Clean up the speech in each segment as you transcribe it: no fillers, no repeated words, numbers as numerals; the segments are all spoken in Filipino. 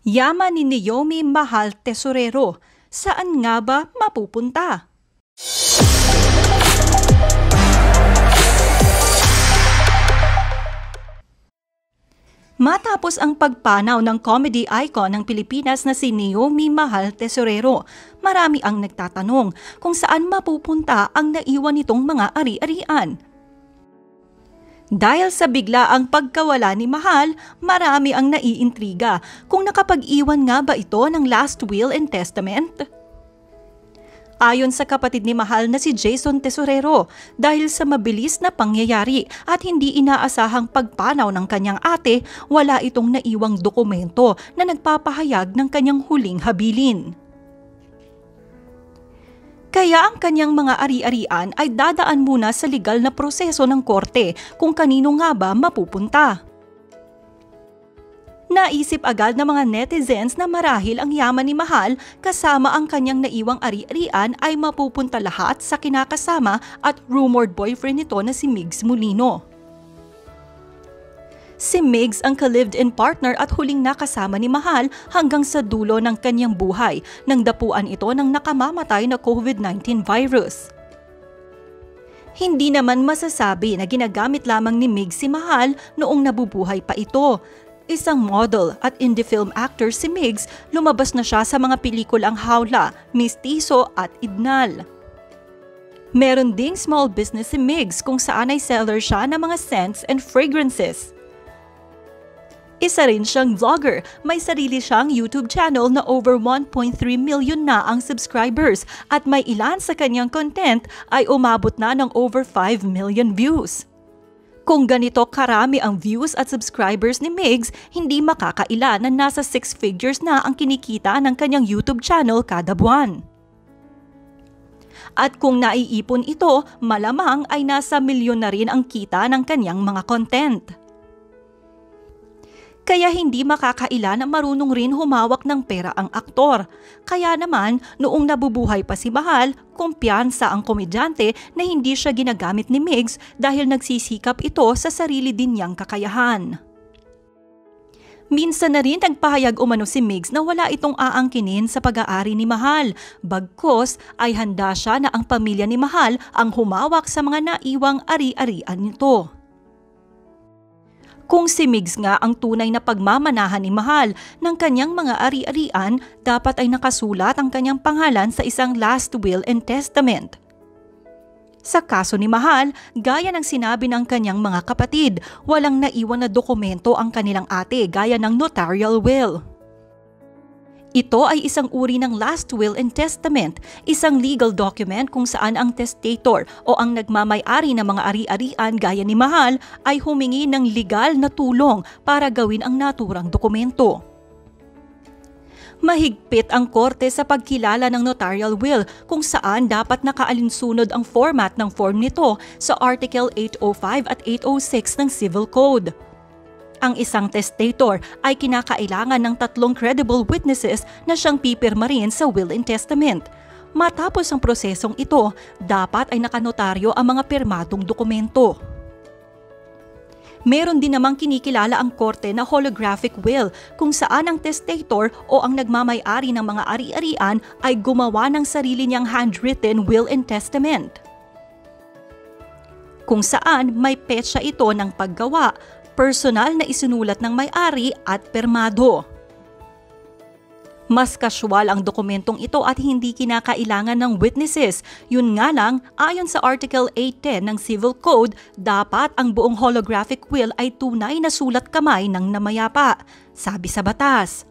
Yaman ni Naomi Mahal Tesorero, saan nga ba mapupunta? Matapos ang pagpanaw ng comedy icon ng Pilipinas na si Naomi Mahal Tesorero, marami ang nagtatanong kung saan mapupunta ang naiwan nitong mga ari-arian. Dahil sa biglaang pagkawala ni Mahal, marami ang naiintriga kung nakapag-iwan nga ba ito ng last will and testament. Ayon sa kapatid ni Mahal na si Jason Tesorero, dahil sa mabilis na pangyayari at hindi inaasahang pagpanaw ng kanyang ate, wala itong naiwang dokumento na nagpapahayag ng kanyang huling habilin. Kaya ang kanyang mga ari-arian ay dadaan muna sa legal na proseso ng korte kung kanino nga ba mapupunta. Naisip agad ng mga netizens na marahil ang yaman ni Mahal kasama ang kanyang naiwang ari-arian ay mapupunta lahat sa kinakasama at rumored boyfriend nito na si Migs Molino. Si Migs ang ka-lived-in partner at huling nakasama ni Mahal hanggang sa dulo ng kanyang buhay nang dapuan ito ng nakamamatay na COVID-19 virus. Hindi naman masasabi na ginagamit lamang ni Migs si Mahal noong nabubuhay pa ito. Isang model at indie film actor si Migs, lumabas na siya sa mga pelikulang Hawla, Mistiso at Idnal. Meron ding small business si Migs kung saan ay seller siya ng mga scents and fragrances. Isa rin siyang vlogger, may sarili siyang YouTube channel na over 1.3 million na ang subscribers at may ilan sa kanyang content ay umabot na ng over 5 million views. Kung ganito karami ang views at subscribers ni Migs, hindi makakaila na nasa 6 figures na ang kinikita ng kanyang YouTube channel kada buwan. At kung naiipon ito, malamang ay nasa milyon na rin ang kita ng kanyang mga content. Kaya hindi makakaila na marunong rin humawak ng pera ang aktor. Kaya naman, noong nabubuhay pa si Mahal, kumpiyansa ang komedyante na hindi siya ginagamit ni Migs dahil nagsisikap ito sa sarili din niyang kakayahan. Minsan na rin nagpahayag umano si Migs na wala itong aangkinin sa pag-aari ni Mahal. Bagkos ay handa siya na ang pamilya ni Mahal ang humawak sa mga naiwang ari-arian nito. Kung si Migs nga ang tunay na pagmamanahan ni Mahal ng kanyang mga ari-arian, dapat ay nakasulat ang kanyang pangalan sa isang last will and testament. Sa kaso ni Mahal, gaya ng sinabi ng kanyang mga kapatid, walang naiwan na dokumento ang kanilang ate gaya ng notarial will. Ito ay isang uri ng last will and testament, isang legal document kung saan ang testator o ang nagmamay-ari ng mga ari-arian gaya ni Mahal ay humingi ng legal na tulong para gawin ang naturang dokumento. Mahigpit ang korte sa pagkilala ng notarial will kung saan dapat nakaalinsunod ang format ng form nito sa Article 805 at 806 ng Civil Code. Ang isang testator ay kinakailangan ng 3 credible witnesses na siyang pipirma rin sa will and testament. Matapos ang prosesong ito, dapat ay nakanotaryo ang mga pirmadong dokumento. Meron din namang kinikilala ang korte na holographic will kung saan ang testator o ang nagmamay-ari ng mga ari-arian ay gumawa ng sarili niyang handwritten will and testament. Kung saan may petsa ito ng paggawa, personal na isinulat ng may-ari at permado. Mas kasyual ang dokumentong ito at hindi kinakailangan ng witnesses. Yun nga lang, ayon sa Article 810 ng Civil Code, dapat ang buong holographic will ay tunay na sulat kamay ng namayapa, sabi sa batas.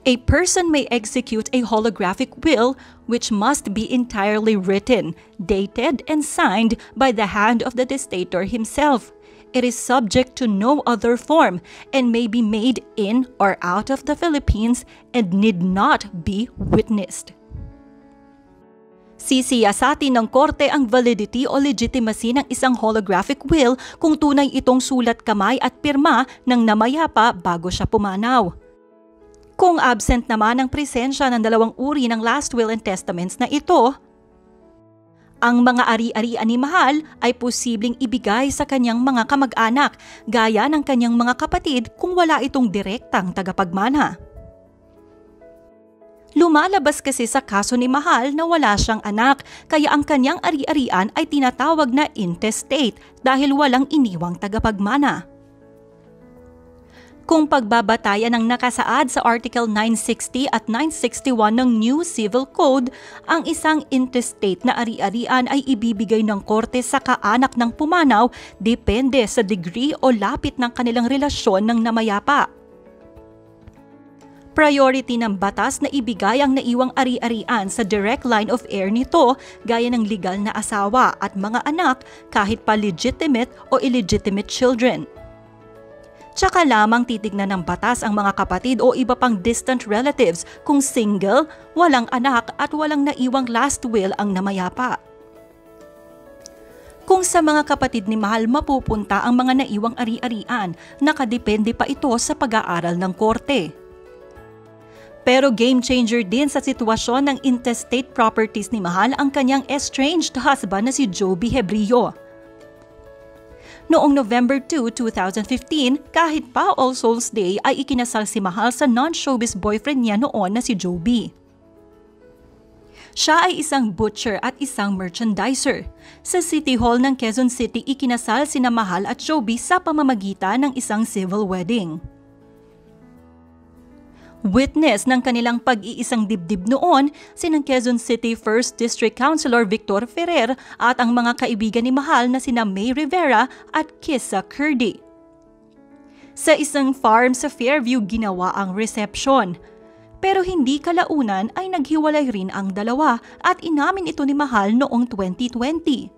A person may execute a holographic will which must be entirely written, dated, and signed by the hand of the testator himself. It is subject to no other form and may be made in or out of the Philippines and need not be witnessed. Sisiyasatin ng korte ang validity o legitimacy ng isang holographic will kung tunay itong sulat kamay at pirma ng namayapa bago siya pumanaw. Kung absent naman ang presensya ng 2 uri ng last will and testaments na ito, Ang mga ari-arian ni Mahal ay posibleng ibigay sa kanyang mga kamag-anak gaya ng kanyang mga kapatid kung wala itong direktang tagapagmana. Lumalabas kasi sa kaso ni Mahal na wala siyang anak kaya ang kanyang ari-arian ay tinatawag na intestate dahil walang iniwang tagapagmana. Kung pagbabatayan ng nakasaad sa Article 960 at 961 ng New Civil Code, ang isang intestate na ari-arian ay ibibigay ng korte sa kaanak ng pumanaw depende sa degree o lapit ng kanilang relasyon ng namayapa. Priority ng batas na ibigay ang naiwang ari-arian sa direct line of heir nito gaya ng legal na asawa at mga anak kahit pa legitimate o illegitimate children. Tsaka lamang titignan ng batas ang mga kapatid o iba pang distant relatives kung single, walang anak at walang naiwang last will ang namayapa. Kung sa mga kapatid ni Mahal mapupunta ang mga naiwang ari-arian, nakadepende pa ito sa pag-aaral ng korte. Pero game changer din sa sitwasyon ng intestate properties ni Mahal ang kanyang estranged husband na si Joby Hebrillo. Noong November 2, 2015, kahit pa All Souls Day ay ikinasal si Mahal sa non-showbiz boyfriend niya noon na si Joby. Siya ay isang butcher at isang merchandiser. Sa City Hall ng Quezon City ikinasal sina Mahal at Joby sa pamamagitan ng isang civil wedding. Witness ng kanilang pag-iisang dibdib noon, sinang Quezon City 1st District Councilor Victor Ferrer at ang mga kaibigan ni Mahal na sina May Rivera at Kissa Curdy. Sa isang farm sa Fairview ginawa ang reception. Pero hindi kalaunan ay naghiwalay rin ang dalawa at inamin ito ni Mahal noong 2020.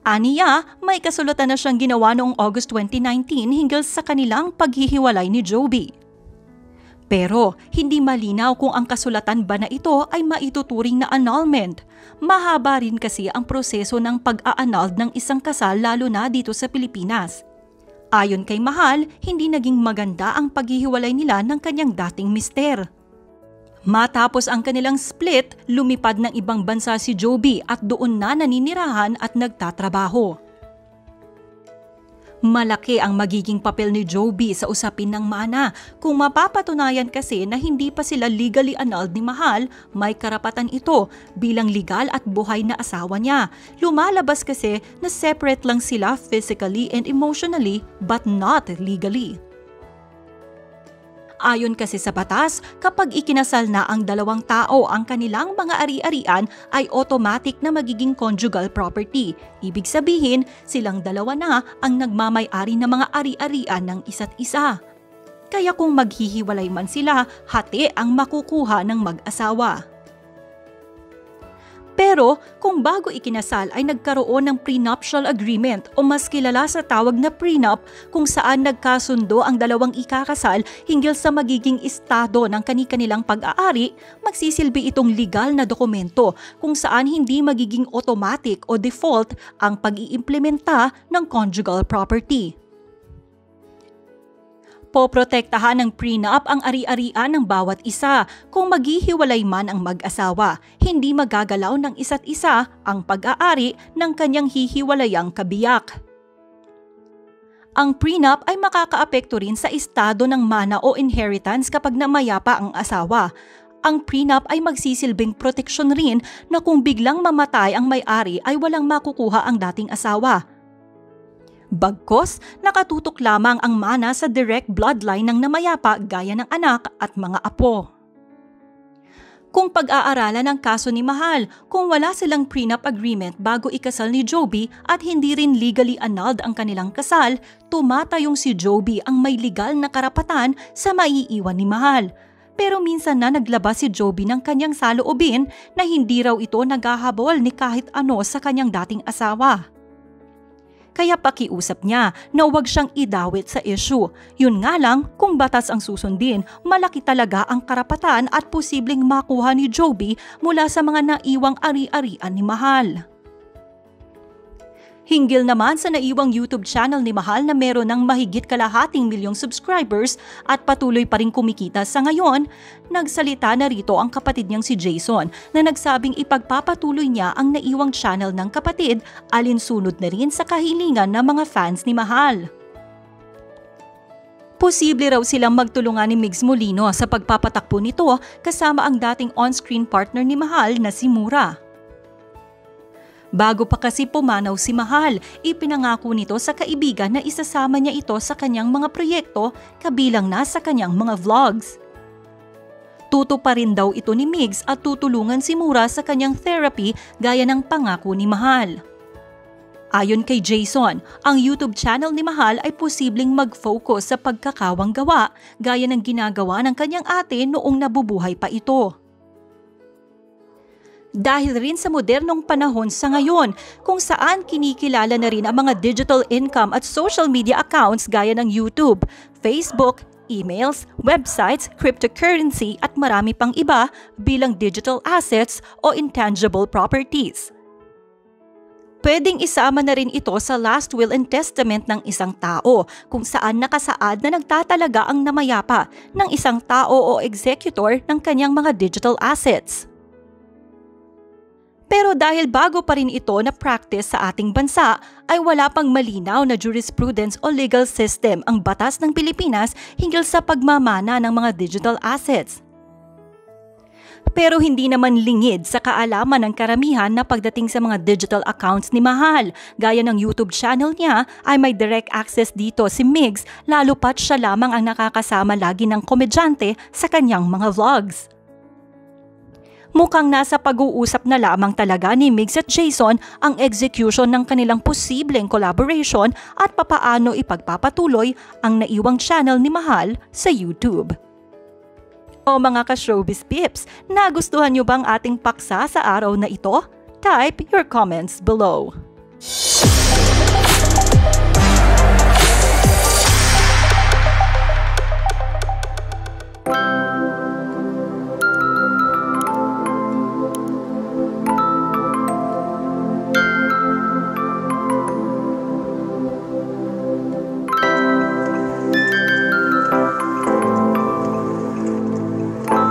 Aniya, may kasulatan na siyang ginawa noong August 2019 hinggil sa kanilang paghihiwalay ni Joby. Pero hindi malinaw kung ang kasulatan ba na ito ay maituturing na annulment. Mahaba rin kasi ang proseso ng pag-a-annulled ng isang kasal lalo na dito sa Pilipinas. Ayon kay Mahal, hindi naging maganda ang paghihiwalay nila ng kanyang dating mister. Matapos ang kanilang split, lumipad ng ibang bansa si Joby at doon na naninirahan at nagtatrabaho. Malaki ang magiging papel ni Joby sa usapin ng mana. Kung mapapatunayan kasi na hindi pa sila legally annulled ni Mahal, may karapatan ito bilang legal at buhay na asawa niya. Lumalabas kasi na separate lang sila physically and emotionally but not legally. Ayon kasi sa batas, kapag ikinasal na ang dalawang tao ang kanilang mga ari-arian ay automatic na magiging conjugal property. Ibig sabihin, silang dalawa na ang nagmamay-ari ng mga ari-arian ng isa't isa. Kaya kung maghihiwalay man sila, hati ang makukuha ng mag-asawa. Pero kung bago ikinasal ay nagkaroon ng prenuptial agreement o mas kilala sa tawag na prenup kung saan nagkasundo ang dalawang ikakasal hinggil sa magiging estado ng kani-kanilang pag-aari, magsisilbi itong legal na dokumento kung saan hindi magiging automatic o default ang pag-iimplementa ng conjugal property. Poprotektahan ng prenup ang ari-arian ng bawat isa. Kung maghihiwalay man ang mag-asawa, hindi magagalaw ng isa't isa ang pag-aari ng kanyang hihiwalayang kabiyak. Ang prenup ay makakaapekto rin sa estado ng mana o inheritance kapag namayapa ang asawa. Ang prenup ay magsisilbing proteksyon rin na kung biglang mamatay ang may-ari ay walang makukuha ang dating asawa. Bagkos, nakatutok lamang ang mana sa direct bloodline ng namayapa gaya ng anak at mga apo. Kung pag-aaralan ang kaso ni Mahal, kung wala silang prenup agreement bago ikasal ni Joby at hindi rin legally annulled ang kanilang kasal, tumatayong si Joby ang may legal na karapatan sa maiiwan ni Mahal. Pero minsan na naglabas si Joby ng kanyang saloobin na hindi raw ito naghahabol ni kahit ano sa kanyang dating asawa. Kaya pakiusap niya na huwag siyang idawit sa issue. Yun nga lang, kung batas ang susundin, malaki talaga ang karapatan at posibleng makuha ni Joby mula sa mga naiwang ari-arian ni Mahal. Hinggil naman sa naiwang YouTube channel ni Mahal na meron ng mahigit kalahating milyong subscribers at patuloy pa rin kumikita sa ngayon, nagsalita na rito ang kapatid niyang si Jason na nagsabing ipagpapatuloy niya ang naiwang channel ng kapatid alinsunod na rin sa kahilingan ng mga fans ni Mahal. Posible raw silang magtulungan ni Migs Molino sa pagpapatakbo nito kasama ang dating on-screen partner ni Mahal na si Mura. Bago pa kasi pumanaw si Mahal, ipinangako nito sa kaibigan na isasama niya ito sa kanyang mga proyekto kabilang na sa kanyang mga vlogs. Tuto pa rin daw ito ni Migs at tutulungan si Mura sa kanyang therapy gaya ng pangako ni Mahal. Ayon kay Jason, ang YouTube channel ni Mahal ay posibleng mag-focus sa pagkakawang gawa gaya ng ginagawa ng kanyang ate noong nabubuhay pa ito. Dahil rin sa modernong panahon sa ngayon kung saan kinikilala na rin ang mga digital income at social media accounts gaya ng YouTube, Facebook, emails, websites, cryptocurrency at marami pang iba bilang digital assets o intangible properties. Pwedeng isama na rin ito sa last will and testament ng isang tao kung saan nakasaad na nagtatalaga ang namayapa ng isang tao o executor ng kanyang mga digital assets. Pero dahil bago pa rin ito na practice sa ating bansa, ay wala pang malinaw na jurisprudence o legal system ang batas ng Pilipinas hinggil sa pagmamana ng mga digital assets. Pero hindi naman lingid sa kaalaman ng karamihan na pagdating sa mga digital accounts ni Mahal. Gaya ng YouTube channel niya ay may direct access dito si Migs lalo pat siya lamang ang nakakasama lagi ng komedyante sa kanyang mga vlogs. Mukhang nasa pag-uusap na lamang talaga ni Migs at Jason ang execution ng kanilang posibleng collaboration at papaano ipagpapatuloy ang naiwang channel ni Mahal sa YouTube. O mga ka-showbiz pips, nagustuhan niyo bang ating paksa sa araw na ito? Type your comments below.